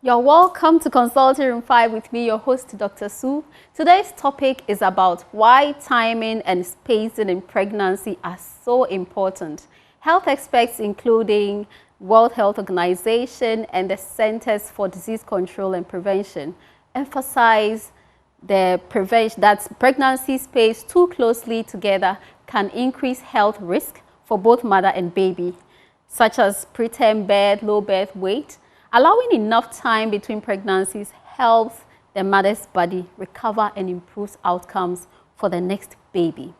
You're welcome to Consulting Room 5 with me, your host, Dr. Sue. Today's topic is about why timing and spacing in pregnancy are so important. Health experts, including World Health Organization and the Centers for Disease Control and Prevention, emphasize that pregnancy spaced too closely together can increase health risk for both mother and baby, such as preterm birth, low birth weight. Allowing enough time between pregnancies helps the mother's body recover and improves outcomes for the next baby.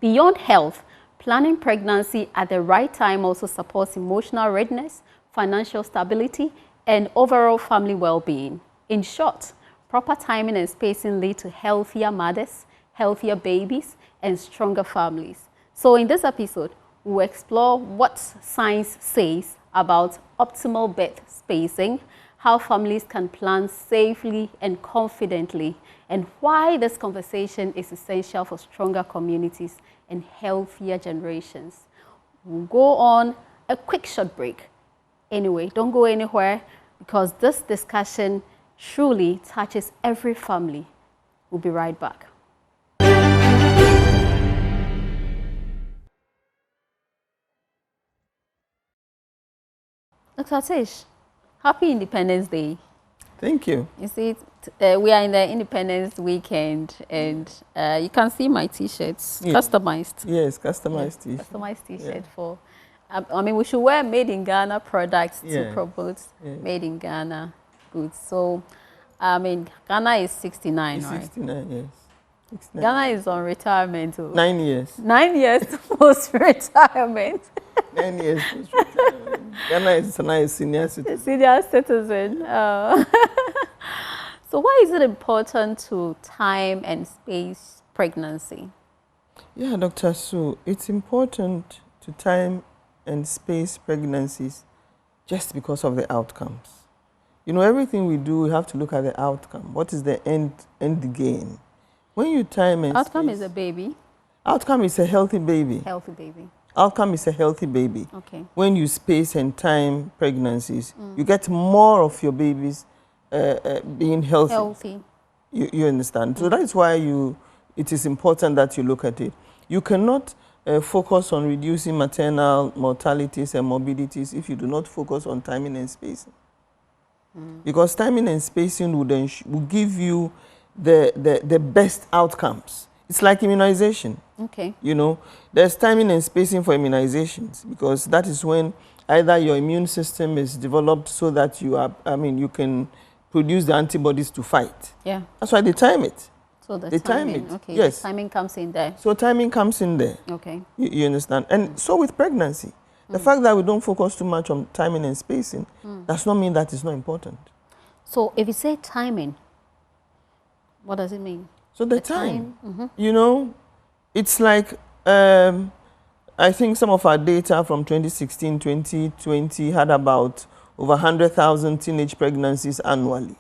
Beyond health, planning pregnancy at the right time also supports emotional readiness, financial stability, and overall family well-being. In short, proper timing and spacing lead to healthier mothers, healthier babies, and stronger families. So in this episode, we'll explore what science says about optimal birth spacing, how families can plan safely and confidently, and why this conversation is essential for stronger communities and healthier generations. We'll go on a quick short break. Anyway, don't go anywhere because this discussion truly touches every family. We'll be right back. Dr. Atish, happy Independence Day. Thank you. You see, we are in the Independence weekend, and you can see my T-shirts, customized. Yes, customized T-shirt. Customized T-shirt for, I mean, we should wear made in Ghana products to promote made in Ghana goods. So, I mean, Ghana is 69, It's right? 69, yes. 69. Ghana is on retirement. 9 years. 9 years post-retirement. 9 years post-retirement. Ghana is a senior citizen. Senior citizen. So why is it important to time and space pregnancy? Yeah, Dr. Sue, it's important to time and space pregnancies just because of the outcomes. You know, everything we do, we have to look at the outcome. What is the end game? When you time and outcome space, is a baby. Outcome is a healthy baby. Healthy baby. Outcome is a healthy baby. Okay. When you space and time pregnancies, you get more of your babies being healthy. Healthy. You understand? So that is why it is important that you look at it. You cannot focus on reducing maternal mortalities and morbidities if you do not focus on timing and spacing. Because timing and spacing will give you the best outcomes. It's like immunization. Okay. You know, there's timing and spacing for immunizations because that is when either your immune system is developed so that you can produce the antibodies to fight. Yeah. That's why they time it. So the They time timing, it. okay. Yes. The timing comes in there. So timing comes in there. Okay. You understand? And so with pregnancy, the fact that we don't focus too much on timing and spacing does not mean that it's not important. So if you say timing, what does it mean? So the time, you know, it's like, I think some of our data from 2016, 2020 had about over 100,000 teenage pregnancies annually.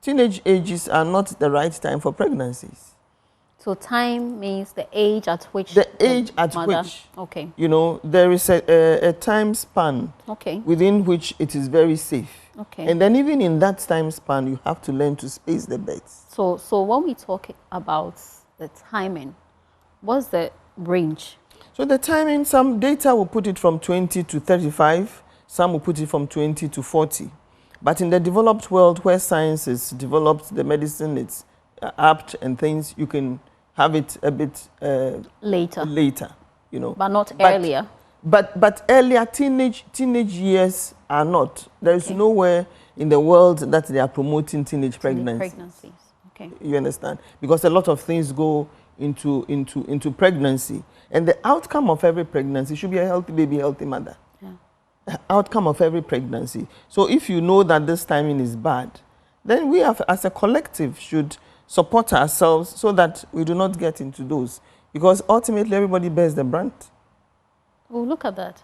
Teenage ages are not the right time for pregnancies. So time means the age at which The age at mother, which, okay. you know, there is a time span Okay. within which it is very safe. Okay. And then even in that time span, you have to learn to space the births. So when we talk about the timing, what's the range? So the timing, some data will put it from 20 to 35, some will put it from 20 to 40. But in the developed world where science is developed, the medicine it's apt and things, you can have it a bit later, you know. But not earlier. But earlier, teenage years are not. There is nowhere in the world that they are promoting teenage pregnancies. Okay. You understand? Because a lot of things go into pregnancy. And the outcome of every pregnancy should be a healthy baby, healthy mother. Yeah. The outcome of every pregnancy. So if you know that this timing is bad, then we have, as a collective, should support ourselves so that we do not get into those. Because ultimately, everybody bears the brunt. Well, look at that.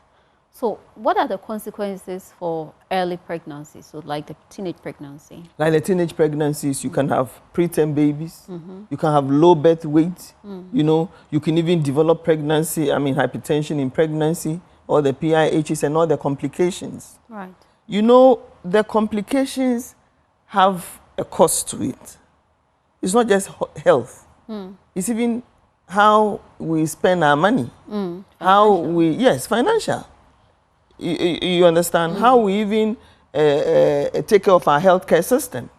So what are the consequences for early pregnancy? So like the teenage pregnancy? Like the teenage pregnancies, you can have preterm babies, you can have low birth weight, you know, you can even develop pregnancy, hypertension in pregnancy, or the PIHs and all the complications. Right. you know, the complications have a cost to it. It's not just health. It's even how we spend our money. How we, yes, financial. You understand? How we even take care of our healthcare system.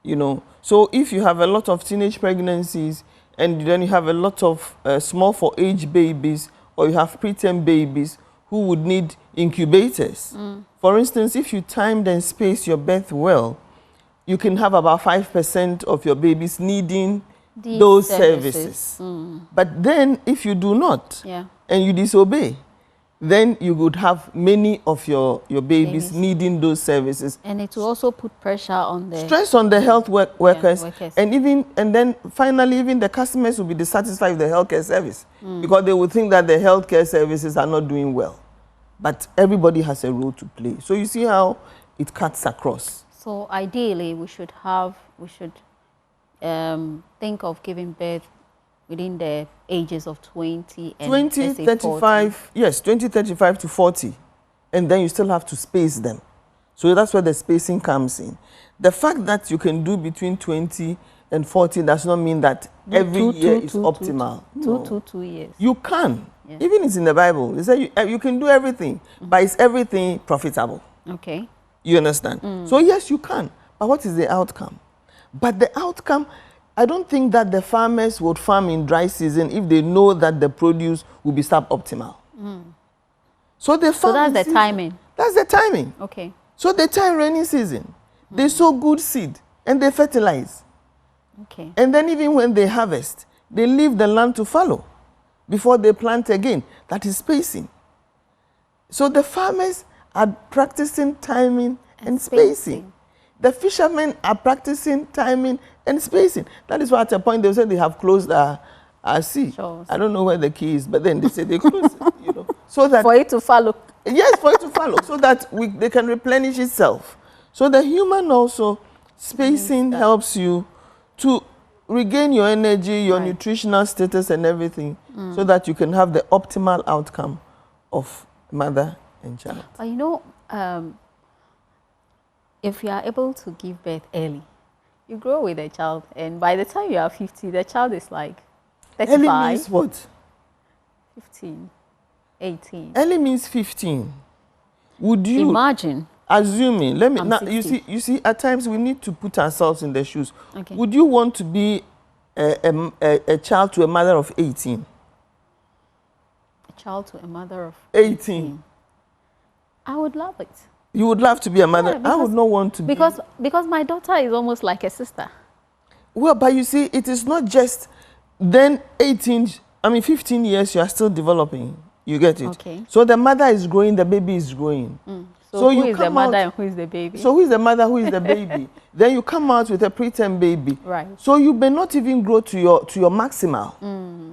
You know, so if you have a lot of teenage pregnancies and then you have a lot of small for age babies, or you have preterm babies who would need incubators. For instance, if you timed and spaced your birth well, you can have about 5% of your babies needing those services. But then if you do not, and you disobey, then you would have many of your babies needing those services. And it will also put pressure on the... Stress on the health workers. And then finally, even the customers will be dissatisfied with the healthcare service because they will think that the healthcare services are not doing well. But everybody has a role to play. So you see how it cuts across. So ideally, we should think of giving birth within the ages of 20 and 20, 35, 40. Yes, 20, 35 to 40. And then you still have to space them. So that's where the spacing comes in. The fact that you can do between 20 and 40 does not mean that every year is optimal. Two years. You can. Yeah. Even it's in the Bible. They say you can do everything, but is everything profitable? Okay. You understand? So yes, you can. But what is the outcome? But the outcome, I don't think that the farmers would farm in dry season if they know that the produce will be suboptimal. So that's the timing. That's the timing. Okay. So they time rainy season. They sow good seed and they fertilize. Okay. And then even when they harvest, they leave the land to fallow before they plant again. That is spacing. So the farmers are practicing timing and spacing. The fishermen are practicing timing and spacing. That is why at a point they say they have closed our sea. Sure. I don't know where the key is, but then they say they close it, you know. So that for it to follow. Yes, for it to follow, so that they can replenish itself. So the human also spacing helps you to regain your energy, your nutritional status and everything, so that you can have the optimal outcome of mother and child. You know, if you are able to give birth early, you grow with a child, and by the time you are 50, the child is like 35. Early means what? 15, 18. Early means 15. Would you imagine? Assuming, let me now. You see, at times we need to put ourselves in their shoes. Okay. Would you want to be a child to a mother of 18? A child to a mother of 18. I would love it. You would love to be a mother? Yeah, I would not want to be. Because my daughter is almost like a sister. Well, but you see, it is not just then 15 years you are still developing. You get it? Okay. So the mother is growing, the baby is growing. So who is the mother and who is the baby? So who is the mother, who is the baby? Then you come out with a preterm baby. Right. So you may not even grow to your maximal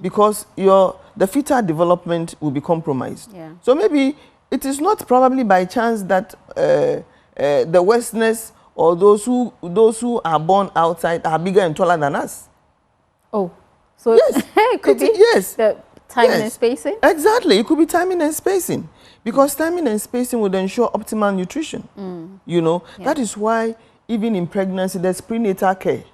because the fetal development will be compromised. Yeah. So maybe it is not probably by chance that the Westerners or those who are born outside are bigger and taller than us. Oh, so yes, it could be the timing and spacing? Exactly, it could be timing and spacing. Because timing and spacing would ensure optimal nutrition. You know, that is why even in pregnancy, there's prenatal care.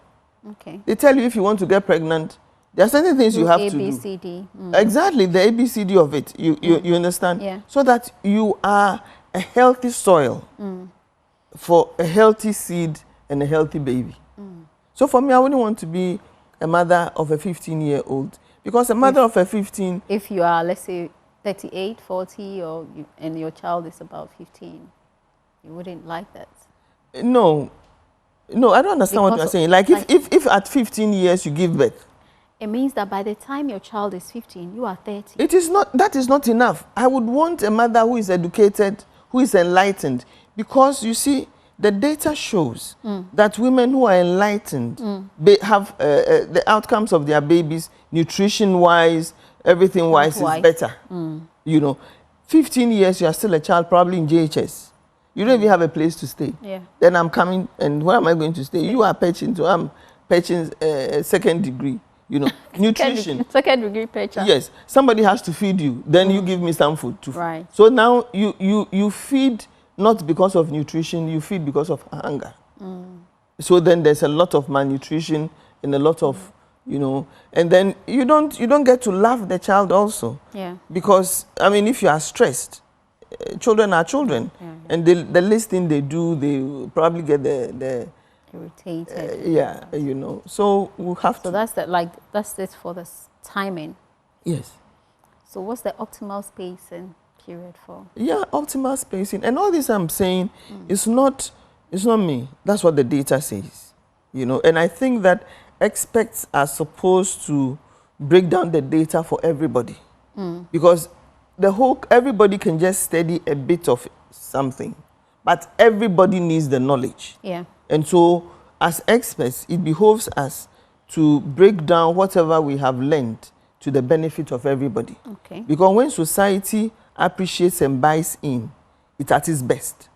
Okay. They tell you if you want to get pregnant, there are certain things you have to do. ABCD. Exactly, the ABCD of it. You understand? Yeah. So that you are a healthy soil for a healthy seed and a healthy baby. So for me, I wouldn't want to be a mother of a 15-year-old because a mother of a 15... If you are, let's say, 38, 40, and your child is about 15, you wouldn't like that? No, I don't understand what you're saying. Like if at 15 years you give birth, it means that by the time your child is 15, you are 30. It is not. That is not enough. I would want a mother who is educated, who is enlightened, because you see, the data shows that women who are enlightened they have the outcomes of their babies, nutrition-wise, everything-wise, is better. You know, 15 years, you are still a child, probably in JHS. You don't even have a place to stay. Yeah. Then I'm coming, and where am I going to stay? You are pitching, so I'm pitching second degree. You know, nutrition. Second degree pitcher. Yes, somebody has to feed you. Then you give me some food too. Right. So now you feed not because of nutrition, you feed because of hunger. So then there's a lot of malnutrition and a lot of, you know, and then you don't get to love the child also. Yeah. Because, I mean, if you are stressed, children are children. Yeah. And the least thing they do, they probably get the irritated. yeah, you know. So we have So to. that's it for the timing. Yes. So what's the optimal spacing period for? Yeah, optimal spacing. And all this I'm saying is not me. That's what the data says. You know, and I think that experts are supposed to break down the data for everybody. Because everybody can just study a bit of something, but everybody needs the knowledge. Yeah. And so as experts, it behoves us to break down whatever we have learned to the benefit of everybody. Okay. Because when society appreciates and buys in, it's at its best.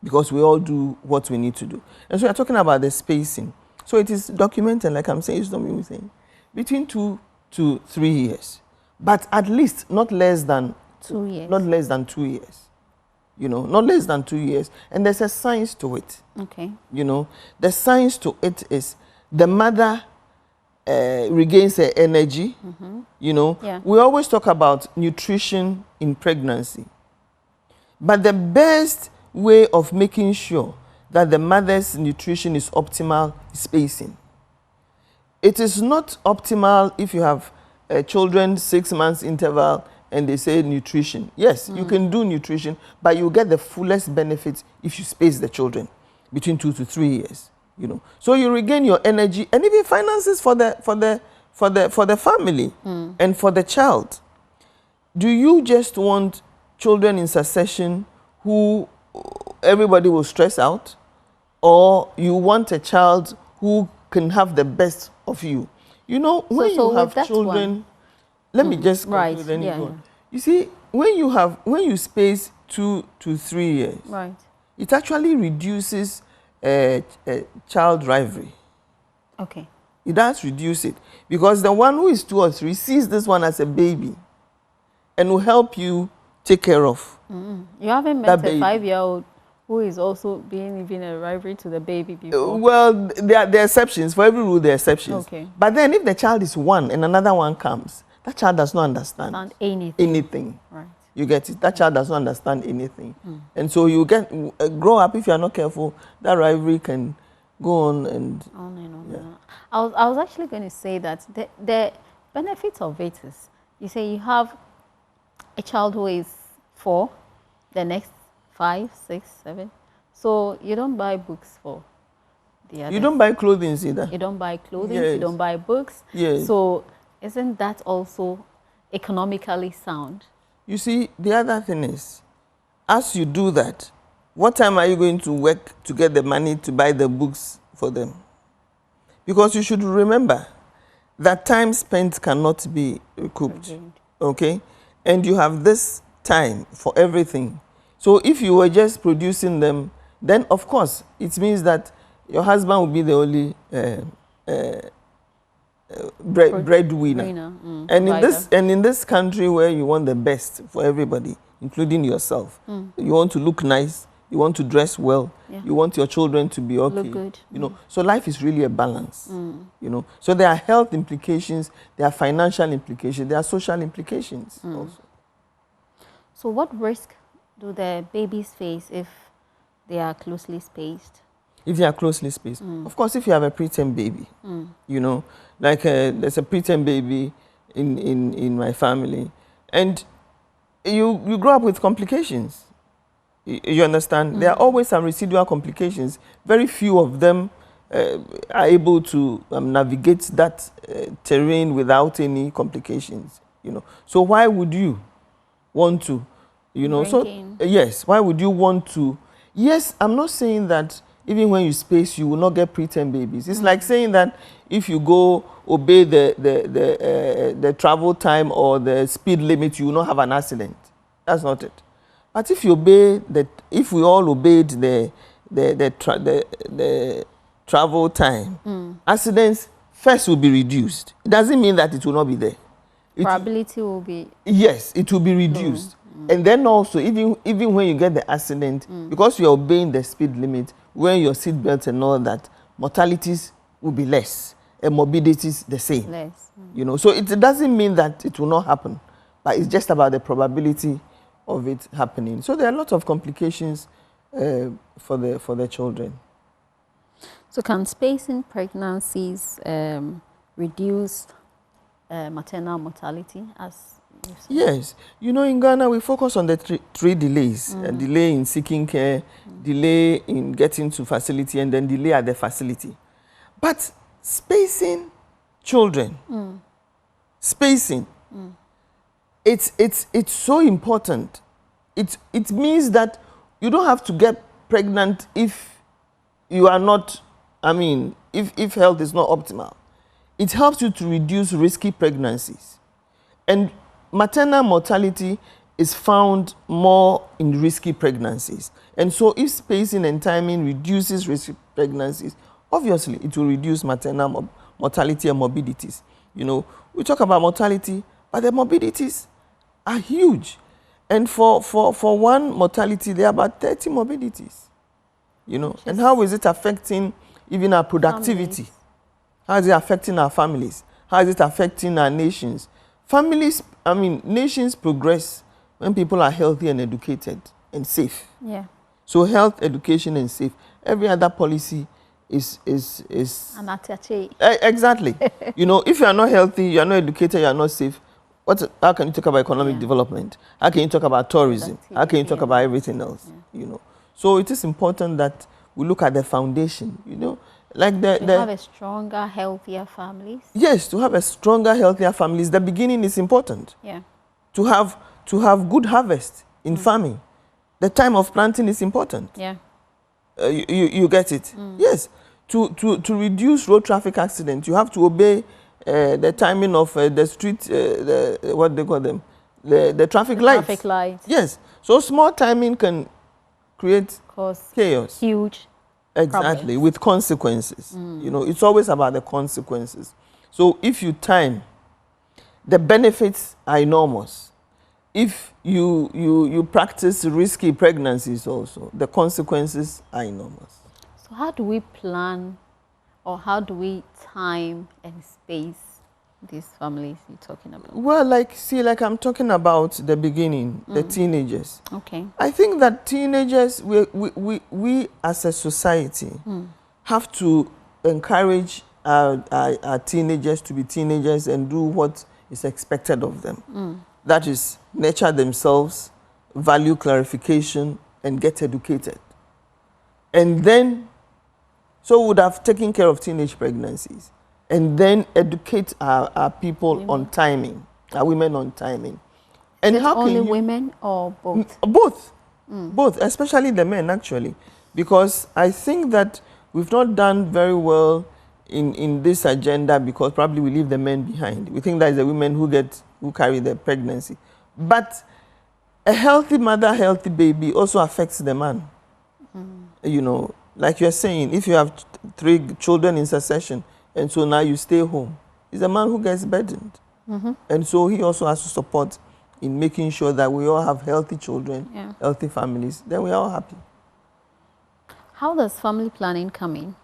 Because we all do what we need to do. And so we're talking about the spacing. So it is documented, like I'm saying, between 2 to 3 years. But at least not less than 2 years. Not less than 2 years. You know, not less than 2 years. And there's a science to it. Okay. You know, the science to it is the mother regains her energy. You know, Yeah. we always talk about nutrition in pregnancy. But the best way of making sure that the mother's nutrition is optimal is spacing. It is not optimal if you have children 6 months interval and they say nutrition. Yes, you can do nutrition, but you get the fullest benefits if you space the children between 2 to 3 years. You know, so you regain your energy and even finances for the family and for the child. Do you just want children in succession who everybody will stress out, or you want a child who can have the best of you? You know, when so you have that children, one, let me just right, conclude. yeah. You see, when you space 2 to 3 years, Right. it actually reduces child rivalry. Okay. It does reduce it, because the one who is 2 or 3 sees this one as a baby and will help you take care of. You haven't That met a baby. 5-year-old who is also being even a rivalry to the baby before. Well, there are exceptions. For every rule, there are exceptions. Okay. But then if the child is 1 and another one comes, that child does not understand Sound anything. anything. Right. You get it? That child does not understand anything. And so you get grow up, if you are not careful, that rivalry can go on and... On and on Yeah. and on. I was actually going to say that the benefit of it is, you say you have a child who is 4, the next 5, 6, 7. So you don't buy books for the others. You don't buy clothing either. You don't buy clothing, Yes. you don't buy books. Yes. So isn't that also economically sound? You see, the other thing is, as you do that, what time are you going to work to get the money to buy the books for them? Because you should remember that time spent cannot be recouped. Regained. Okay? And you have this time for everything. So if you were just producing them, then of course it means that your husband will be the only breadwinner. And in this country where you want the best for everybody, including yourself, you want to look nice, you want to dress well, Yeah. you want your children to be okay. Look good. You know, so life is really a balance. You know, so there are health implications, there are financial implications, there are social implications also. So what risk do the babies face if they are closely spaced? If you are closely spaced. Of course, if you have a preterm baby, you know, like there's a preterm baby in my family, and you grow up with complications. You understand? There are always some residual complications. Very few of them are able to navigate that terrain without any complications. You know, so why would you want to? You know, yes. Why would you want to? Yes, I'm not saying that even when you space, you will not get preterm babies. It's like saying that if you go obey the travel time or the speed limit, you will not have an accident. That's not it. But if you obey if we all obeyed the travel time, accidents first will be reduced. It doesn't mean that it will not be there. Probability will be... Yes, it will be reduced. And then also, even when you get the accident, because you're obeying the speed limit, wearing your seatbelt and all that, mortalities will be less and morbidities the same. Less. You know, so it doesn't mean that it will not happen, but it's just about the probability of it happening. So there are a lot of complications for the children. So can spacing pregnancies reduce maternal mortality, as you said? Yes. You know, in Ghana, we focus on the three delays. Delay in seeking care, delay in getting to facility, and then delay at the facility. But spacing children, spacing, it's so important. It means that you don't have to get pregnant if you are not, I mean, if health is not optimal. It helps you to reduce risky pregnancies. And maternal mortality is found more in risky pregnancies. And so if spacing and timing reduces risky pregnancies, obviously it will reduce maternal mortality and morbidities. You know, we talk about mortality, but the morbidities are huge. And for one mortality, there are about 30 morbidities. You know, and how is it affecting even our productivity? Families. How is it affecting our families? How is it affecting our nations? Families, I mean, nations progress when people are healthy and educated and safe. Yeah. So health, education, and safe. Every other policy is And attache. Exactly. You know, if you are not healthy, you are not educated, you are not safe, how can you talk about economic development? How can you talk about tourism? How can you talk about everything else? You know. So it is important that we look at the foundation, you know, like to have a stronger, healthier families. Yes, to have a stronger, healthier families. The beginning is important. Yeah. To have good harvest in farming. The time of planting is important. Yeah. You get it? Yes. To reduce road traffic accidents, you have to obey the timing of the street, what they call them, the traffic lights. Traffic lights. Yes. So small timing can create chaos. Huge. Exactly, problems. with consequences. You know, it's always about the consequences. So if you time, the benefits are enormous. If you practice risky pregnancies also, the consequences are enormous. So how do we plan, or how do we time and space these families you're talking about? Well, like I'm talking about the beginning, the teenagers. Okay. I think that teenagers, we as a society have to encourage our teenagers to be teenagers and do what is expected of them. That is, nurture themselves, value clarification, and get educated. And then, so we would have taken care of teenage pregnancies. And then educate our people on timing, our women on timing. And how only can you, women or both? Both. Both, especially the men, actually. Because I think that we've not done very well in this agenda because probably we leave the men behind. We think that it's the women who carry the pregnancy. But a healthy mother, healthy baby also affects the man. You know, like you're saying, if you have 3 children in succession, and so now you stay home, it's a man who gets burdened. And so he also has to support in making sure that we all have healthy children, healthy families, then we are all happy. How does family planning come in?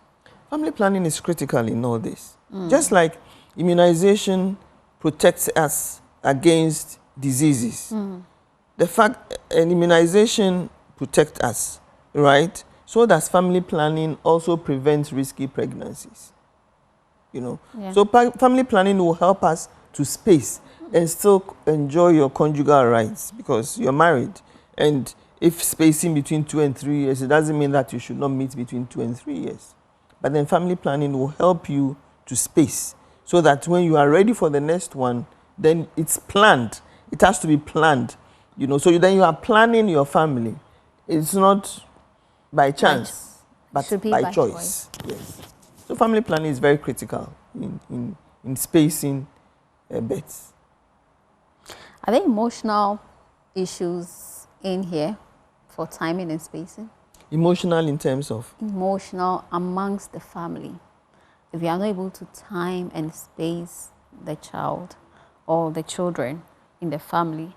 Family planning is critical in all this. Just like immunization protects us against diseases. The fact an immunization protects us, right? So does family planning also prevents risky pregnancies. You know, so family planning will help us to space and still enjoy your conjugal rights because you're married. And if spacing between 2 and 3 years, it doesn't mean that you should not meet between 2 and 3 years. But then family planning will help you to space so that when you are ready for the next one, then it's planned. It has to be planned. You know, so then you are planning your family. It's not by chance, but by choice. Yes. So family planning is very critical in spacing births. Are there emotional issues in here for timing and spacing? Emotional in terms of? Emotional amongst the family. If you are not able to time and space the child or the children in the family,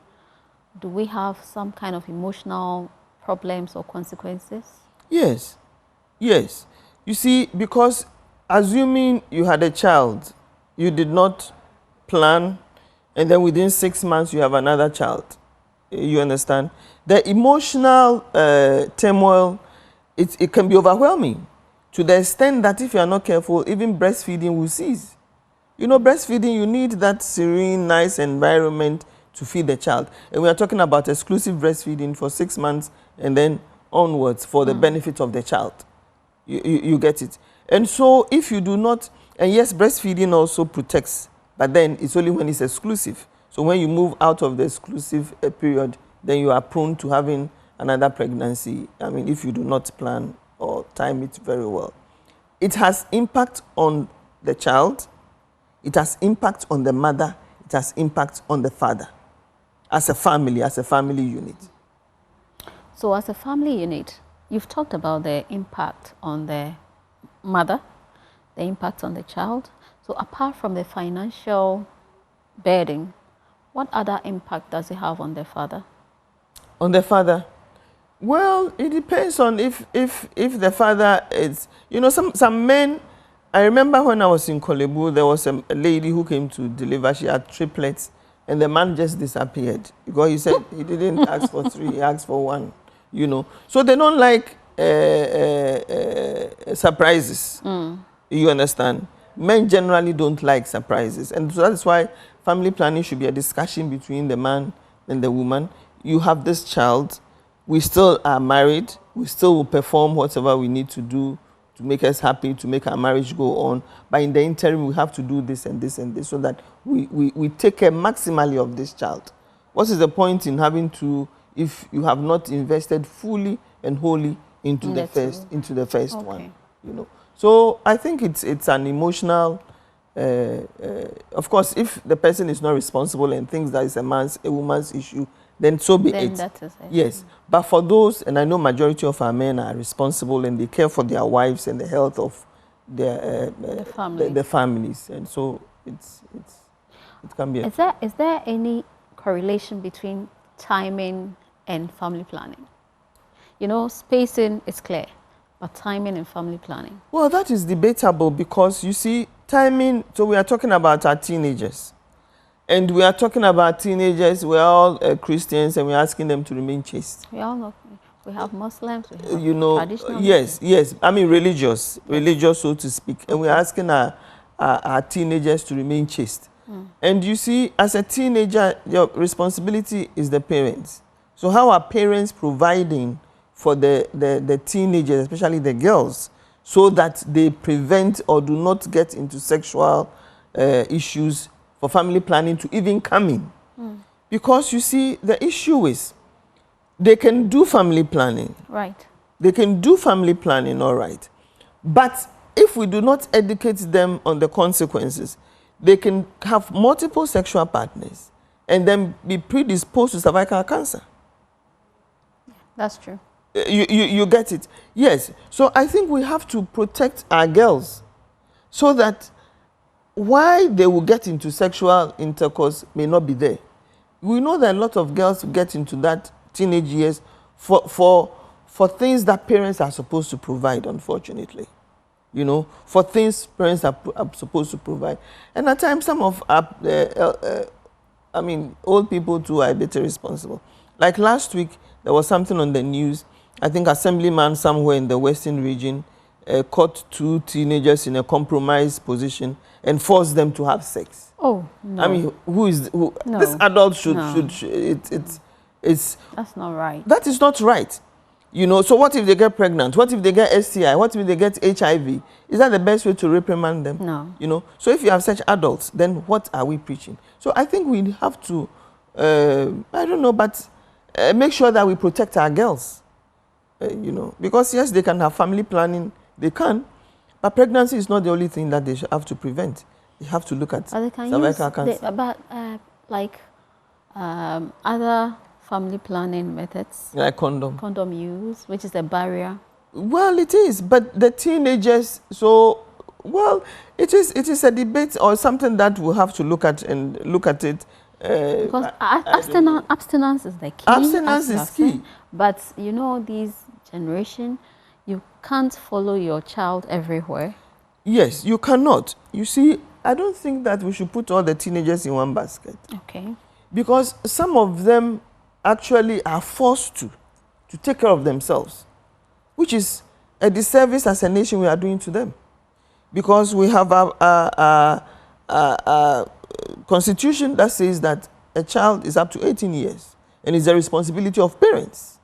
do we have some kind of emotional problems or consequences? Yes, yes. You see, because assuming you had a child, you did not plan, and then within 6 months you have another child. You understand? The emotional turmoil, it can be overwhelming to the extent that if you are not careful, even breastfeeding will cease. You know, breastfeeding, you need that serene, nice environment to feed the child. And we are talking about exclusive breastfeeding for 6 months and then onwards for the benefit of the child. You get it? And so if you do not, and yes, breastfeeding also protects, but then it's only when it's exclusive. So when you move out of the exclusive period, then you are prone to having another pregnancy. I mean, if you do not plan or time it very well. It has impact on the child. It has impact on the mother. It has impact on the father. As a family unit. So as a family unit, you've talked about the impact on the mother, the impact on the child. So apart from the financial burden, what other impact does it have on the father? On the father? Well, it depends on if the father is, you know, some men. I remember when I was in Kolebu, there was a lady who came to deliver. She had triplets, and the man just disappeared because he said he didn't ask for 3, he asked for 1. You know, so they don't like surprises. You understand? Men generally don't like surprises, and so that's why family planning should be a discussion between the man and the woman. You have this child. We still are married. We still will perform whatever we need to do to make us happy, to make our marriage go on. But in the interim, we have to do this and this and this so that we take care maximally of this child. What is the point in having to, if you have not invested fully and wholly into the first one? You know. So I think it's an emotional. Of course, if the person is not responsible and thinks that it's a woman's issue, then so be it. That is it. Yes, but for those, and I know majority of our men are responsible and they care for their wives and the health of their the families, and so it can be. Is there any correlation between timing and family planning? You know, spacing is clear, but timing and family planning. Well, that is debatable because you see, timing. So we are talking about our teenagers. And we are talking about teenagers, we're all Christians, and we're asking them to remain chaste. We all know, we have Muslims, we have you know, traditional yes, I mean religious, so to speak. And we're asking our teenagers to remain chaste. And you see, as a teenager, your responsibility is the parents. So how are parents providing for the teenagers, especially the girls, so that they prevent or do not get into sexual issues for family planning to even come in? Because you see, the issue is they can do family planning. Right. They can do family planning, all right. But if we do not educate them on the consequences, they can have multiple sexual partners and then be predisposed to cervical cancer. That's true. You get it? Yes. So I think we have to protect our girls so that why they will get into sexual intercourse may not be there. We know that a lot of girls get into that teenage years for things that parents are supposed to provide, unfortunately. You know, for things parents are supposed to provide. And at times, some of old people too are a bit irresponsible. Like last week, there was something on the news. I think Assemblyman somewhere in the Western region caught 2 teenagers in a compromised position and forced them to have sex. Oh, no. I mean, who? No. This adult should it's that's not right. That is not right. You know, so what if they get pregnant? What if they get STI? What if they get HIV? Is that the best way to reprimand them? No. You know, so if you have such adults, then what are we preaching? So I think we have to, I don't know, but make sure that we protect our girls. You know, because yes, they can have family planning, they can, but pregnancy is not the only thing that they have to prevent. They have to look at cervical cancer. Other family planning methods, like condom use, which is a barrier. Well, it is, but the teenagers. So, well, it is a debate or something that we'll have to look at it Because abstinence is the key. Abstinence is key. But you know, this generation, you can't follow your child everywhere. Yes, you cannot. You see, I don't think that we should put all the teenagers in one basket. Okay. Because some of them actually are forced to take care of themselves, which is a disservice as a nation we are doing to them. Because we have a constitution that says that a child is up to 18 years and it's the responsibility of parents.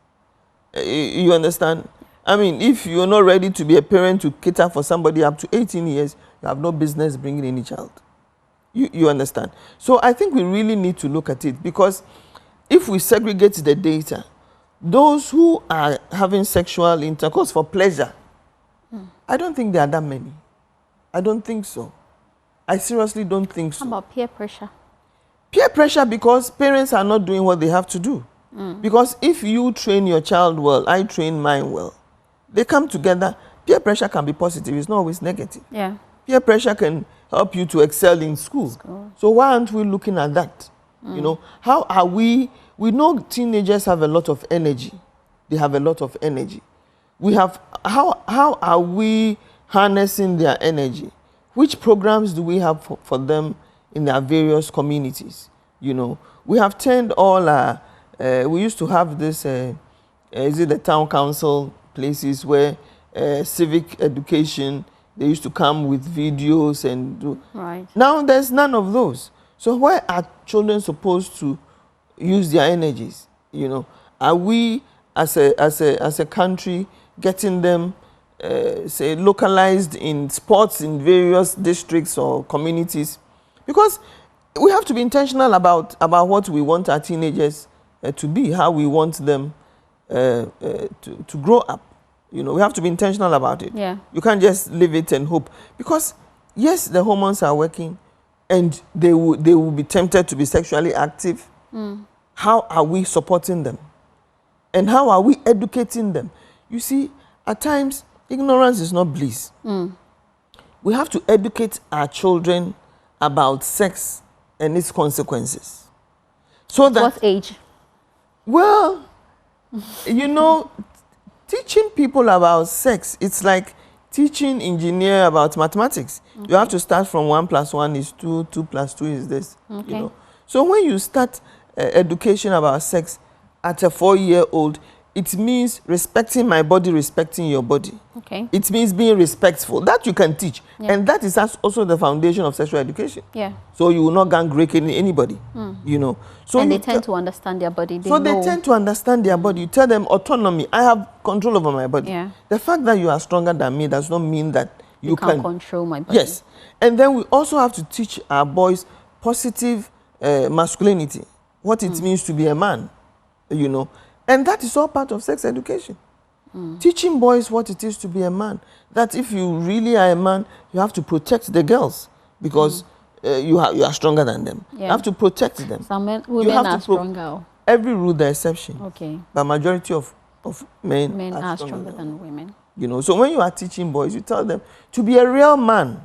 You understand? I mean, if you're not ready to be a parent to cater for somebody up to 18 years, you have no business bringing any child. You understand? So I think we really need to look at it, because if we segregate the data, those who are having sexual intercourse for pleasure, I don't think there are that many. I don't think so. I seriously don't think so. How about peer pressure? Peer pressure, because parents are not doing what they have to do. Because if you train your child well, I train mine well, they come together. Peer pressure can be positive. It's not always negative. Yeah. Peer pressure can help you to excel in school. So why aren't we looking at that? You know, how are we know teenagers have a lot of energy. They have a lot of energy. We have, how are we harnessing their energy? Which programs do we have for them in their various communities? You know, we have turned all our, we used to have this, is it the town council places where civic education, they used to come with videos and do. Right. Now there's none of those. So where are children supposed to use their energies? You know, are we as a country getting them, say, localized in sports in various districts or communities? Because we have to be intentional about what we want our teenagers to be, how we want them to grow up. You know, we have to be intentional about it. Yeah. You can't just leave it and hope. Because, yes, the hormones are working and they will be tempted to be sexually active. How are we supporting them? And how are we educating them? You see, at times, ignorance is not bliss. We have to educate our children about sex and its consequences. So that, what age? Well, you know, teaching people about sex, it's like teaching engineer about mathematics. You have to start from 1 + 1 is 2, 2 + 2 is this. Okay. You know? So when you start education about sex at a 4-year-old, it means respecting my body, respecting your body. Okay. It means being respectful. That you can teach. Yeah. And that is also the foundation of sexual education. Yeah. So you will not gang rape anybody, you know. So and they tend to understand their body. They tend to understand their body. You tell them autonomy. I have control over my body. Yeah. The fact that you are stronger than me does not mean that you can control my body. Yes. And then we also have to teach our boys positive masculinity, what it means to be a man, you know. And that is all part of sex education. Teaching boys what it is to be a man. That if you really are a man, you have to protect the girls because you are stronger than them. Yeah. You have to protect them. Some women are stronger. Every rule the exception. Okay. But majority of men are stronger than women. You know, so when you are teaching boys, you tell them to be a real man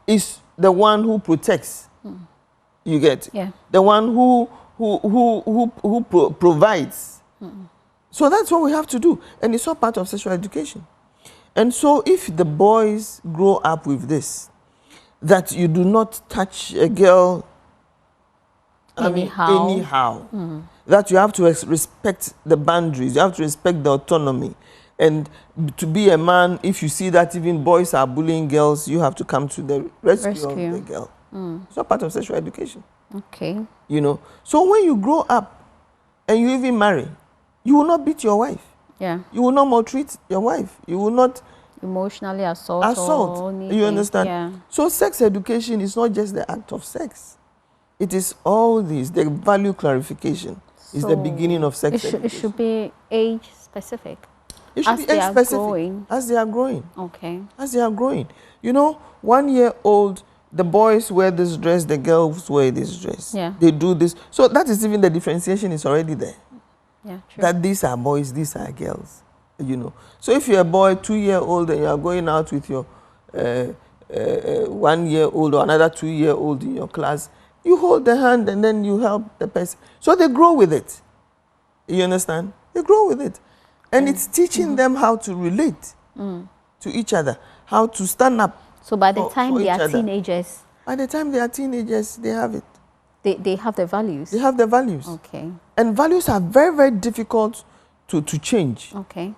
is the one who protects. You get? Yeah. The one who provides. So that's what we have to do. And it's all part of sexual education. And so if the boys grow up with this, that you do not touch a girl anyhow. That you have to respect the boundaries, you have to respect the autonomy. And to be a man, if you see that even boys are bullying girls, you have to come to the rescue. Of the girl. It's all part of sexual education. Okay. You know, so when you grow up and you even marry, you will not beat your wife. Yeah. You will not maltreat your wife. You will not emotionally assault. You understand? Yeah. So sex education is not just the act of sex. It is all these. The value clarification is the beginning of sex education. It should be age specific. It should be age specific. As they are growing. Okay. As they are growing. You know, 1-year-old, the boys wear this dress, the girls wear this dress. Yeah. They do this. So that is even the differentiation is already there. Yeah, true. That these are boys, these are girls, you know. So if you're a boy, 2-year-old, and you are going out with your 1-year-old or another 2-year-old in your class, You hold the hand and then you help the person. So they grow with it. You understand? They grow with it. And it's teaching them how to relate to each other, how to stand up. So by the time they are teenagers? By the time they are teenagers, they have it. They have the values? They have the values. Okay. And values are very, very difficult to change. Okay.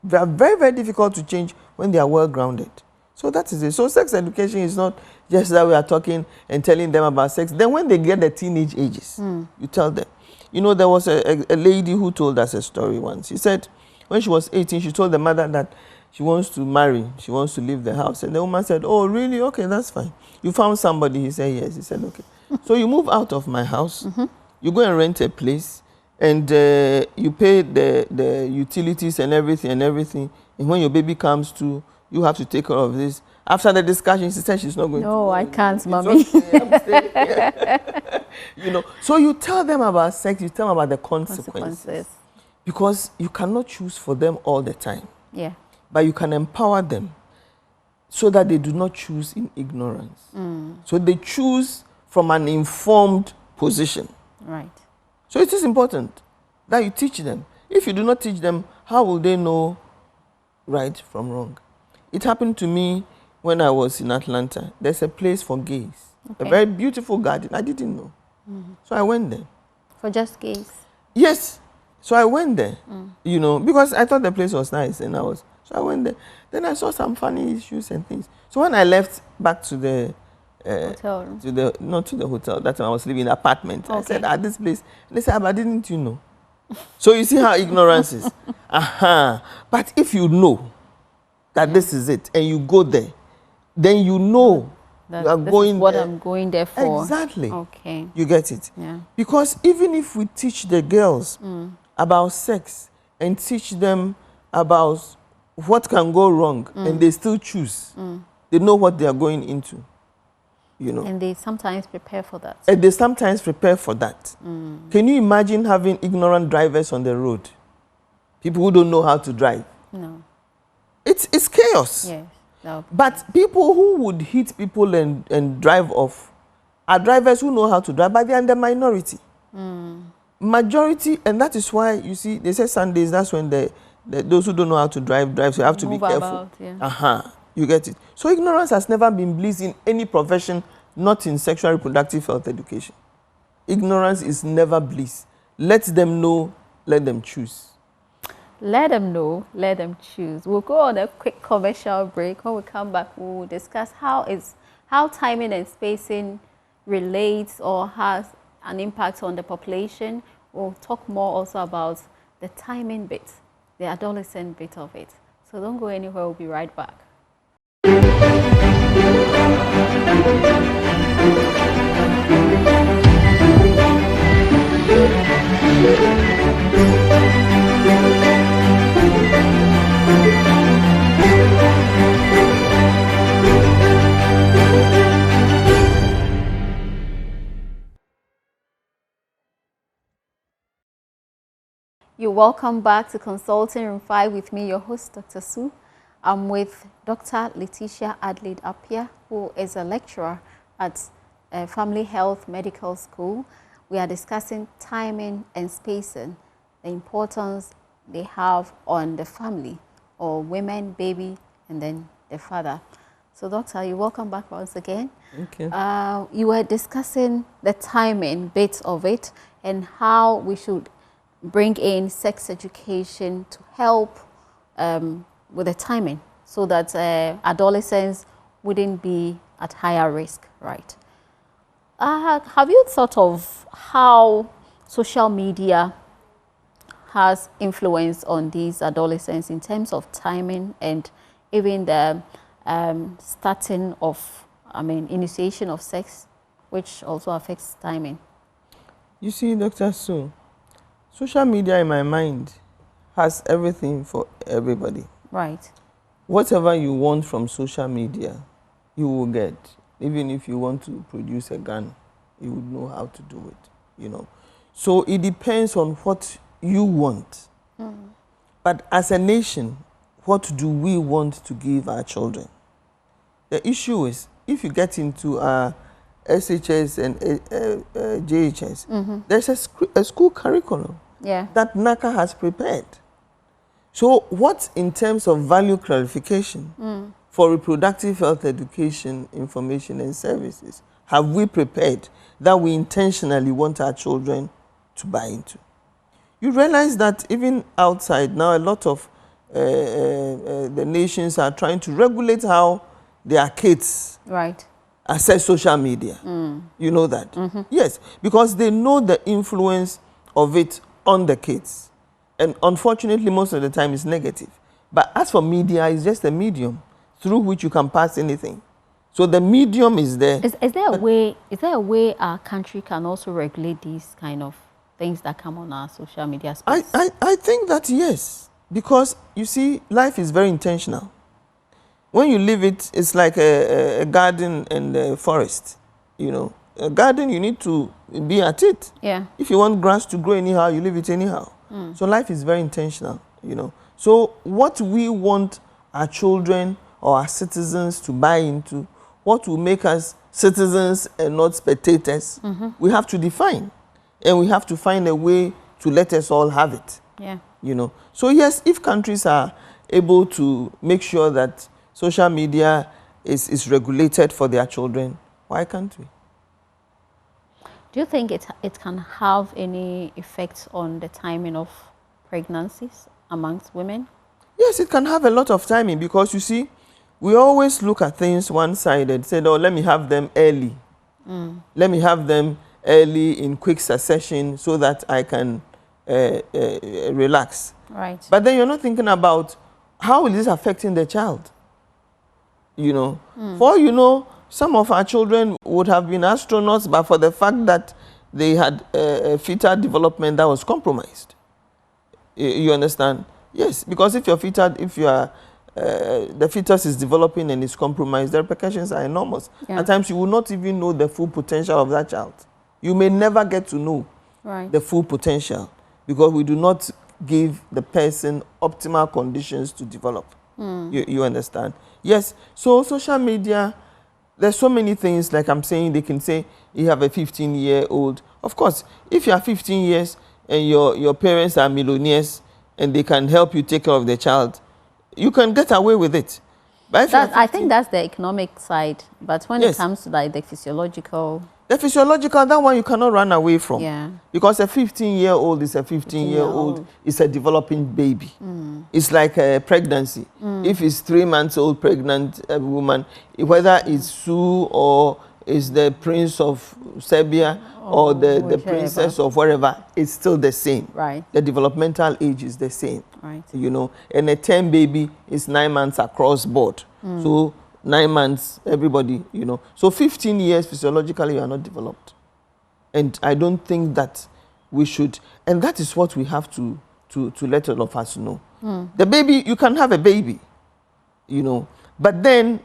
They are very, very difficult to change when they are well grounded. So that is it. So sex education is not just that we are talking and telling them about sex. Then when they get the teenage ages, you tell them. You know, there was a lady who told us a story once. She said when she was 18, she told the mother that she wants to marry. She wants to leave the house. And the woman said, oh, really? Okay, that's fine. You found somebody? He said, yes. He said, okay. So you move out of my house. You go and rent a place. And you pay the utilities and everything. And when your baby comes to, you have to take care of this. After the discussion, she said she's not going to. No, I can't, mommy. Okay, I'm staying here. You know, so you tell them about sex, you tell them about the consequences. Because you cannot choose for them all the time. Yeah. But you can empower them so that they do not choose in ignorance. So they choose from an informed position. Right. So it is important that you teach them. If you do not teach them, how will they know right from wrong? It happened to me when I was in Atlanta. There's a place for gays. Okay. A very beautiful garden. I didn't know. So I went there. For just gays? Yes. So I went there, you know, because I thought the place was nice. And so I went there. Then I saw some funny issues and things. So when I left back to the hotel room? Not to the hotel. That time I was living in an apartment. Okay. I said, at this place. And they said, but didn't you know? So you see how ignorance is. But if you know that this is it, and you go there, then you know you are going what I'm going there for. Exactly. Okay. You get it? Yeah. Because even if we teach the girls about sex and teach them about what can go wrong, and they still choose, they know what they are going into. You know. And they sometimes prepare for that. And they sometimes prepare for that. Can you imagine having ignorant drivers on the road? People who don't know how to drive. No. It's chaos. Yes. No. But people who would hit people and drive off are drivers who know how to drive, but they are in the minority. Majority, and that is why, you see, they say Sundays, that's when those who don't know how to drive, so you have to be careful. You get it? So ignorance has never been bliss in any profession, not in sexual reproductive health education. Ignorance is never bliss. Let them know, let them choose. Let them know, let them choose. We'll go on a quick commercial break. When we come back, we'll discuss how timing and spacing relates or has an impact on the population. We'll talk more also about the timing bit, the adolescent bit of it. So don't go anywhere, we'll be right back. You're welcome back to Consulting Room 5 with me, your host, Dr. Sue. I'm with Dr. Letitia Adelaide Appiah, who is a lecturer at Family Health Medical School. We are discussing timing and spacing, the importance they have on the family, or women, baby, and then the father. So, Doctor, you're welcome back once again. Thank you. You were discussing the timing bit of it and how we should bring in sex education to help with the timing so that adolescents wouldn't be at higher risk, right? Have you thought of how social media has influence on these adolescents in terms of timing and even the initiation of sex, which also affects timing? You see, Dr. Sue, social media in my mind has everything for everybody. Right. Whatever you want from social media, you will get. Even if you want to produce a gun, you would know how to do it, you know. So it depends on what you want. But as a nation, what do we want to give our children? The issue is, if you get into SHS and JHS, there's a school curriculum that NACA has prepared. So what, in terms of value clarification for reproductive health education, information and services, have we prepared that we intentionally want our children to buy into? You realize that even outside now, a lot of the nations are trying to regulate how their kids access social media. You know that? Yes, because they know the influence of it on the kids. And unfortunately, most of the time it's negative. But as for media, it's just a medium through which you can pass anything. So the medium is there. Is there a way our country can also regulate these kind of things that come on our social media space? I think that yes, because you see, life is very intentional. When you live it, it's like a garden and a forest. You know, a garden, you need to be at it. Yeah. If you want grass to grow anyhow, you leave it anyhow. So life is very intentional, you know. So what we want our children or our citizens to buy into, what will make us citizens and not spectators, we have to define. And we have to find a way to let us all have it. Yeah. You know. So yes, if countries are able to make sure that social media is regulated for their children, why can't we? Do you think it can have any effects on the timing of pregnancies amongst women? Yes, it can have a lot of timing, because you see, we always look at things one-sided, say, oh, let me have them early. Let me have them early in quick succession so that I can relax. Right. But then you're not thinking about how is this affecting the child? You know, for you know, some of our children would have been astronauts, but for the fact that they had a fetal development that was compromised. You understand? Yes, because if the fetus is developing and is compromised, the repercussions are enormous. Yeah. At times, you will not even know the full potential of that child. You may never get to know the full potential, because we do not give the person optimal conditions to develop. You understand? Yes, so social media, there's so many things, like I'm saying, they can say you have a 15-year-old. Of course, if you are 15 years and your parents are millionaires and they can help you take care of the child, you can get away with it. But I think that's the economic side. But when it comes to like the physiological... The physiological, that one you cannot run away from. Yeah. Because a 15-year-old is a 15-year-old, it's a developing baby. It's like a pregnancy. If it's 3 months old pregnant woman, whether it's Sue or is the Prince of Serbia or the princess of wherever, it's still the same. Right. The developmental age is the same. Right. You know, and a 10 baby is 9 months across board. So 9 months, everybody, you know. So 15 years, physiologically, you are not developed. And I don't think that we should, and that is what we have to let all of us know. The baby, you can have a baby, you know, but then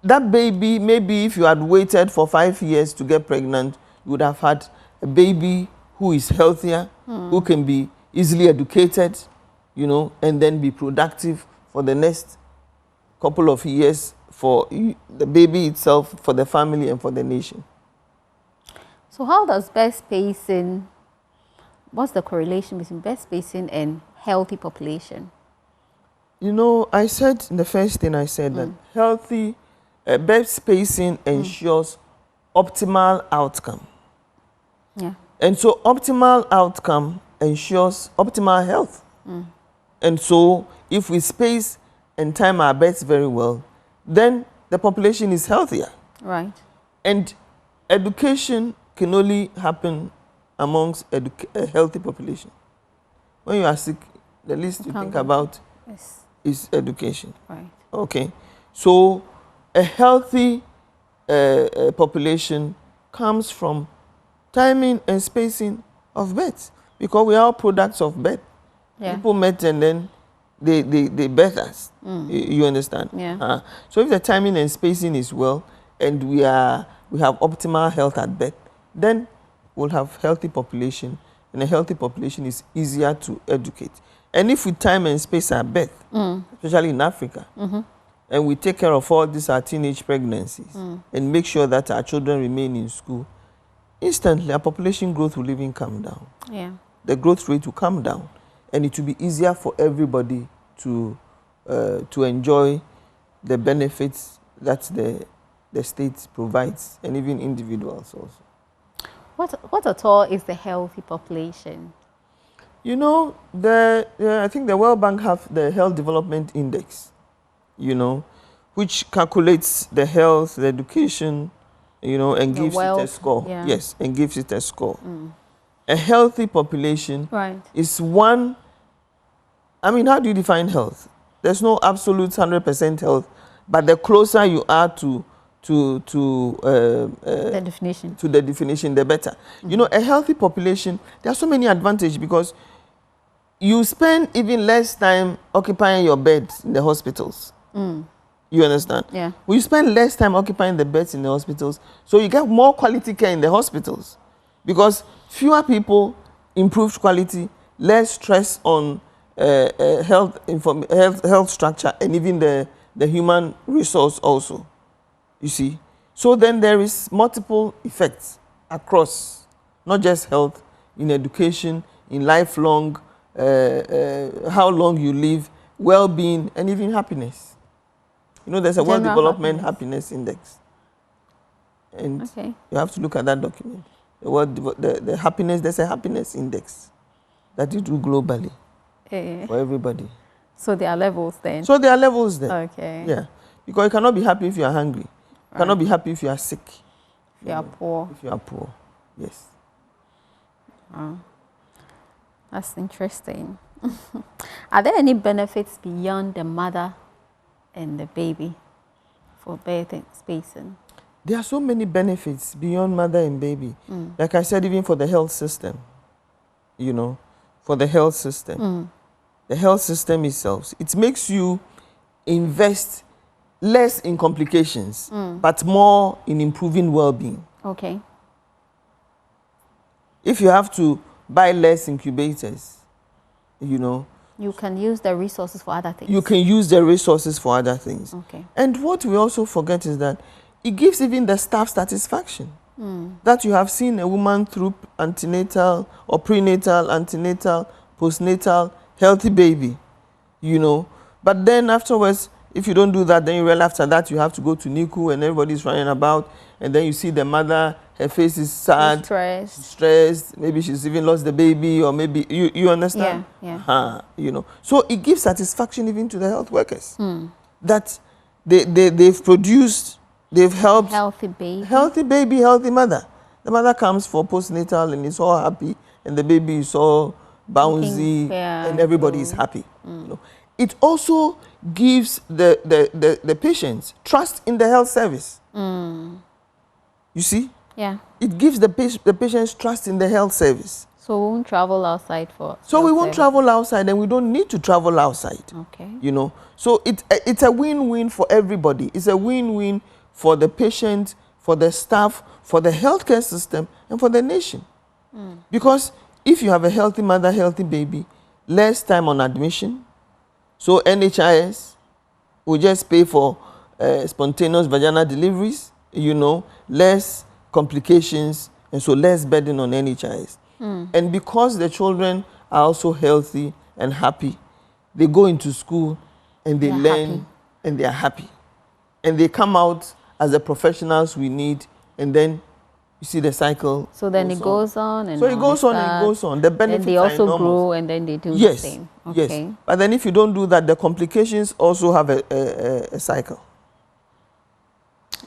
that baby, maybe if you had waited for 5 years to get pregnant, you would have had a baby who is healthier, who can be easily educated, you know, and then be productive for the next couple of years for the baby itself, for the family, and for the nation. So how does best spacing, what's the correlation between best spacing and healthy population? You know, I said in the first thing I said that healthy, best spacing ensures optimal outcome. Yeah. And so optimal outcome ensures optimal health. And so if we space and time our bets very well, then the population is healthier. Right. And education can only happen amongst a healthy population. When you are sick, the least you think about is education. Right. Okay. So a healthy population comes from timing and spacing of birth, because we are all products of birth. Yeah. People met and then they birth us. You understand? Yeah. So if the timing and spacing is well, and we have optimal health at birth, then we'll have healthy population, and a healthy population is easier to educate. And if we time and space our birth, especially in Africa, and we take care of all these our teenage pregnancies and make sure that our children remain in school, instantly our population growth will even come down. Yeah. The growth rate will come down, and it will be easier for everybody to enjoy the benefits that the state provides, and even individuals also. What at all is the healthy population? You know, I think the World Bank have the Health Development Index, you know, which calculates the health, the education, you know, and gives it a score. Yeah. Yes, and gives it a score. A healthy population is one. I mean, how do you define health? There's no absolute 100% health, but the closer you are to the definition. To the definition, the better. You know, a healthy population, there are so many advantages, because you spend even less time occupying your beds in the hospitals. You understand? Yeah. You spend less time occupying the beds in the hospitals, so you get more quality care in the hospitals, because fewer people, improved quality, less stress on health structure, and even the human resource also. You see? So then there is multiple effects across, not just health, in education, in lifelong, how long you live, well-being, and even happiness. You know, there's a World Development Happiness Index. And you have to look at that document. The happiness, there's a happiness index that you do globally for everybody. So there are levels then? So there are levels there. Okay. Yeah. Because you cannot be happy if you are hungry. You cannot be happy if you are sick. If you are poor. If you are poor, yes. That's interesting. Are there any benefits beyond the mother and the baby for birth spacing? There are so many benefits beyond mother and baby. Like I said, even for the health system, you know, for the health system. The health system itself, it makes you invest less in complications, but more in improving well-being. Okay. If you have to buy less incubators, you know, you can use the resources for other things. You can use the resources for other things. Okay. And what we also forget is that it gives even the staff satisfaction. That you have seen a woman through antenatal or prenatal, antenatal, postnatal, healthy baby, you know. But then afterwards, if you don't do that, then you realize after that you have to go to NICU and everybody's running about, and then you see the mother, her face is sad, stressed, maybe she's even lost the baby, or maybe, you understand? Yeah. You know. So it gives satisfaction even to the health workers that they've produced, they've helped. Healthy baby, healthy mother. The mother comes for postnatal and is all happy, and the baby is all bouncy, and everybody is happy. You know. It also gives the patients trust in the health service. You see? Yeah. It gives the patients trust in the health service. So we won't travel outside for... So we won't travel outside, and we don't need to travel outside. Okay. You know? So it's a win-win for everybody. It's a win-win for the patient, for the staff, for the healthcare system, and for the nation. Because if you have a healthy mother, healthy baby, less time on admission. So NHIS will just pay for spontaneous vaginal deliveries, you know, less complications, and so less burden on NHIS. And because the children are also healthy and happy, they go into school and they learn and they are happy. And they come out as the professionals we need, and then you see the cycle. So then it goes on and so it goes on and it goes on. The benefits and they also grow, and then they do the same. Okay. Yes. But then if you don't do that, the complications also have a cycle.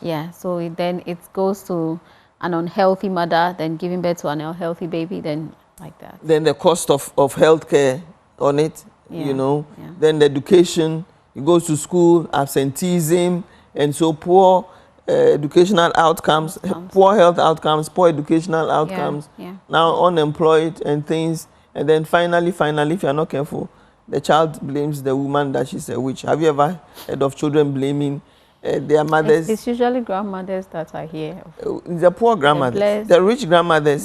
Yeah. So then it goes to an unhealthy mother, then giving birth to an unhealthy baby, then like that. Then the cost of healthcare on it, you know. Yeah. Then the education, it goes to school, absenteeism, and so poor educational outcomes, poor health outcomes, poor educational outcomes, now unemployed and things. And then finally, if you're not careful, the child blames the woman that she's a witch. Have you ever heard of children blaming their mothers. It's usually grandmothers that are here. The poor grandmothers. The rich grandmothers,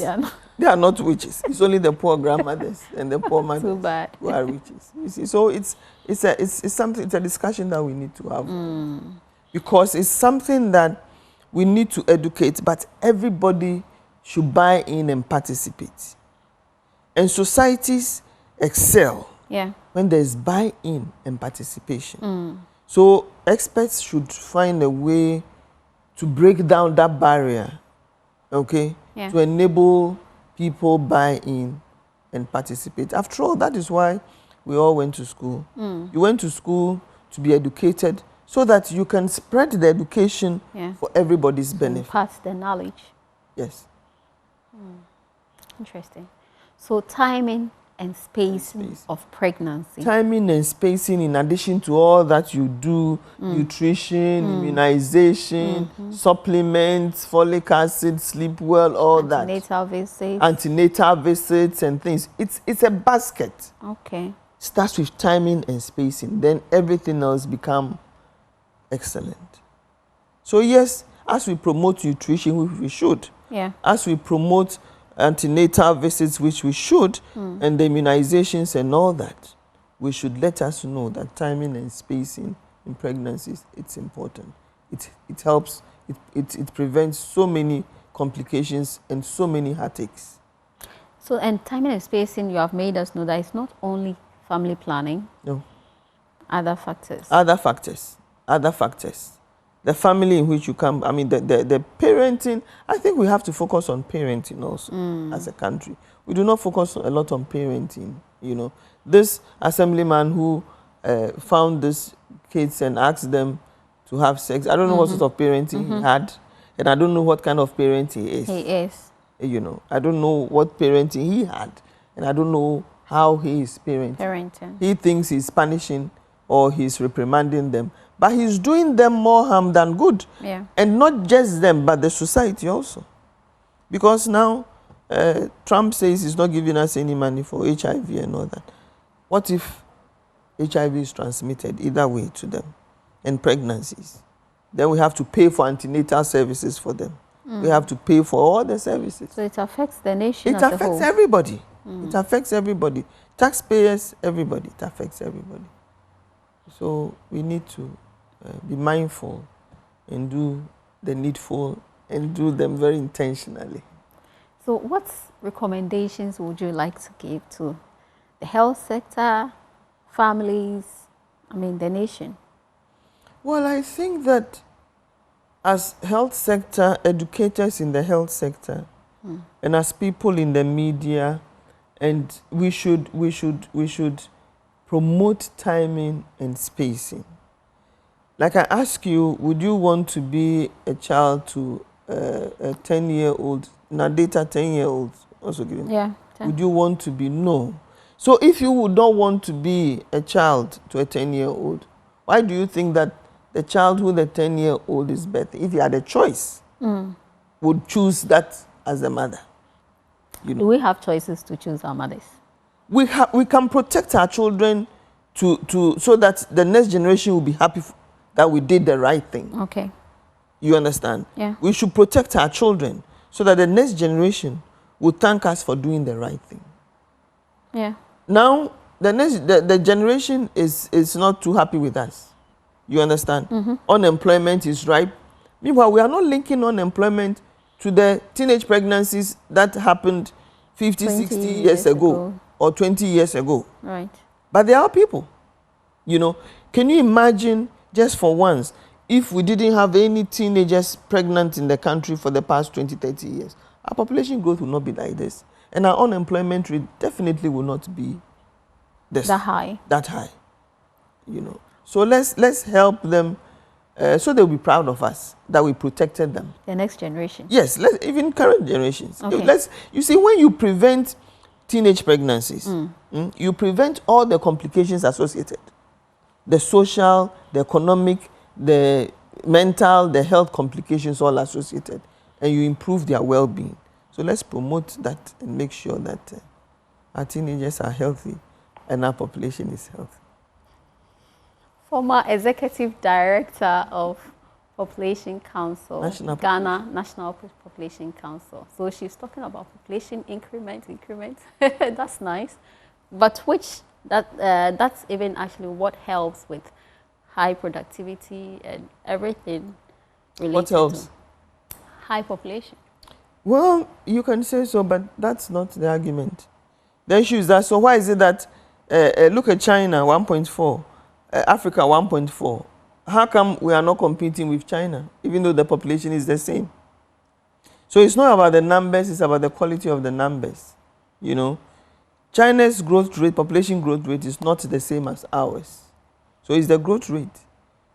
they are not witches. It's only the poor grandmothers and the poor mothers Too bad. who are witches. You see, so it's something. It's a discussion that we need to have because it's something that we need to educate, but everybody should buy in and participate. And societies excel when there's buy-in and participation. So experts should find a way to break down that barrier, okay, to enable people buy in and participate. After all, that is why we all went to school. You went to school to be educated so that you can spread the education for everybody's benefit. Pass the knowledge. Yes. Interesting. So timing and spacing of pregnancy. Timing and spacing, in addition to all that you do, nutrition, immunization, supplements, folic acid, sleep well, all that. Antenatal visits. Antenatal visits and things. It's a basket. Okay. Starts with timing and spacing. Then everything else become excellent. So yes, as we promote nutrition, which we should. As we promote antenatal visits, which we should, and the immunizations and all that, we should let us know that timing and spacing in pregnancies, it's important. It helps, it prevents so many complications and so many heartaches. So, and timing and spacing, you have made us know that it's not only family planning. No. Other factors. Other factors. The family in which you come, I mean, the parenting, I think we have to focus on parenting also as a country. We do not focus a lot on parenting, you know. This assemblyman who found these kids and asked them to have sex, I don't know what sort of parenting he had, and I don't know what kind of parent he is. He is. You know, I don't know what parenting he had, and I don't know how he is parenting. He thinks he's punishing or he's reprimanding them. But he's doing them more harm than good. And not just them, but the society also. Because now, Trump says he's not giving us any money for HIV and all that. What if HIV is transmitted either way to them and pregnancies? Then we have to pay for antenatal services for them. We have to pay for all the services. So it affects the nation as a whole. It affects everybody. It affects everybody. Taxpayers, everybody. It affects everybody. So we need to be mindful and do the needful and do them very intentionally. So what recommendations would you like to give to the health sector, families, the nation? Well, I think that as health sector, educators in the health sector, and as people in the media, and we should promote timing and spacing. Like I ask you, would you want to be a child to a 10-year-old, now data 10-year-olds also given? Yeah. 10. Would you want to be? No. So if you would not want to be a child to a 10-year-old, why do you think that the child who the 10-year-old is better, if you had a choice, would choose that as a mother? You know? Do we have choices to choose our mothers? We can protect our children so that the next generation will be happy that we did the right thing. Okay. You understand? Yeah. We should protect our children so that the next generation will thank us for doing the right thing. Yeah. Now, the generation is not too happy with us. You understand? Unemployment is ripe. Meanwhile, we are not linking unemployment to the teenage pregnancies that happened 50, 60 years ago or 20 years ago. Right. But there are people, you know. Can you imagine, just for once, if we didn't have any teenagers pregnant in the country for the past 20, 30 years? Our population growth will not be like this. And our unemployment rate definitely will not be that high. You know. So let's help them so they'll be proud of us that we protected them. The next generation. Yes, even current generations. Okay. You see, when you prevent teenage pregnancies, you prevent all the complications associated. The social, the economic, the mental, the health complications all associated. And you improve their well-being. So let's promote that and make sure that our teenagers are healthy and our population is healthy. Former Executive Director of Population Council, National Ghana National Population Council. So she's talking about population increment. That's nice. But that's even actually what helps with high productivity and everything related What helps? to high population. Well, you can say so, but that's not the argument. The issue is that, so why is it that, look at China, 1.4, Africa, 1.4. How come we are not competing with China, even though the population is the same? So it's not about the numbers, it's about the quality of the numbers. You know, China's growth rate, population growth rate is not the same as ours. So it's the growth rate.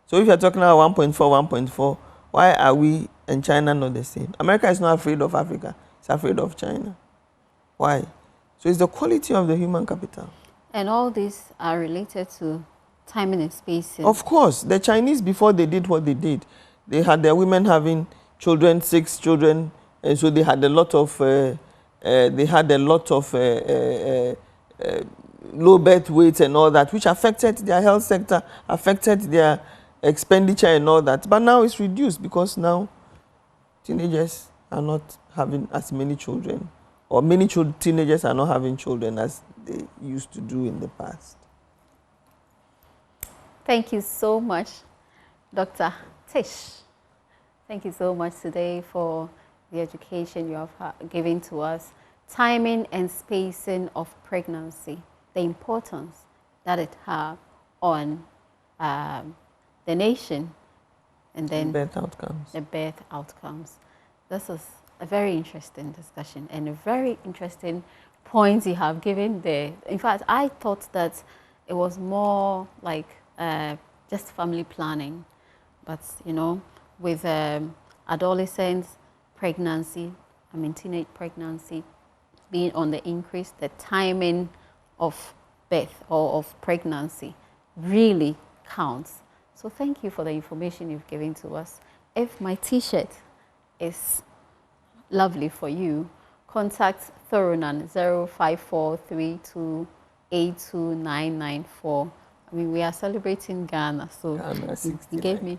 So if you're talking about 1.4, 1.4, why are we and China not the same? America is not afraid of Africa, it's afraid of China. Why? So it's the quality of the human capital. And all these are related to timing and spacing. Of course, the Chinese, before they did what they did, they had their women having children, 6 children, and so they had a lot of low birth weights and all that, which affected their health sector, affected their expenditure and all that. But now it's reduced because now teenagers are not having as many children, or many teenagers are not having children as they used to do in the past. Thank you so much, Dr. Tish. Thank you so much today for the education you have given to us. Timing and spacing of pregnancy, the importance that it has on the nation, and then birth outcomes. The birth outcomes. This is a very interesting discussion and a very interesting points you have given there. In fact, I thought that it was more like just family planning, but you know, with adolescents, pregnancy, teenage pregnancy being on the increase, the timing of birth or of pregnancy really counts. So thank you for the information you've given to us. If my t-shirt is lovely for you, contact Thoronan 0543282994. We are celebrating Ghana, so he gave me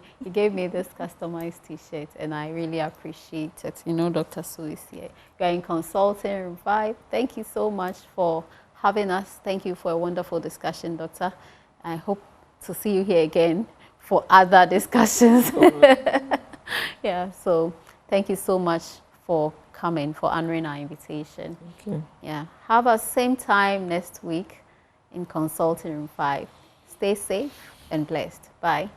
this customized t-shirt, and I really appreciate it. You know, Dr. Sue is here. You are in Consulting Room 5. Thank you so much for having us. Thank you for a wonderful discussion, Doctor. I hope to see you here again for other discussions. Yeah, so thank you so much for coming, for honoring our invitation. Thank you. Yeah, have us same time next week in Consulting Room 5. Stay safe and blessed. Bye.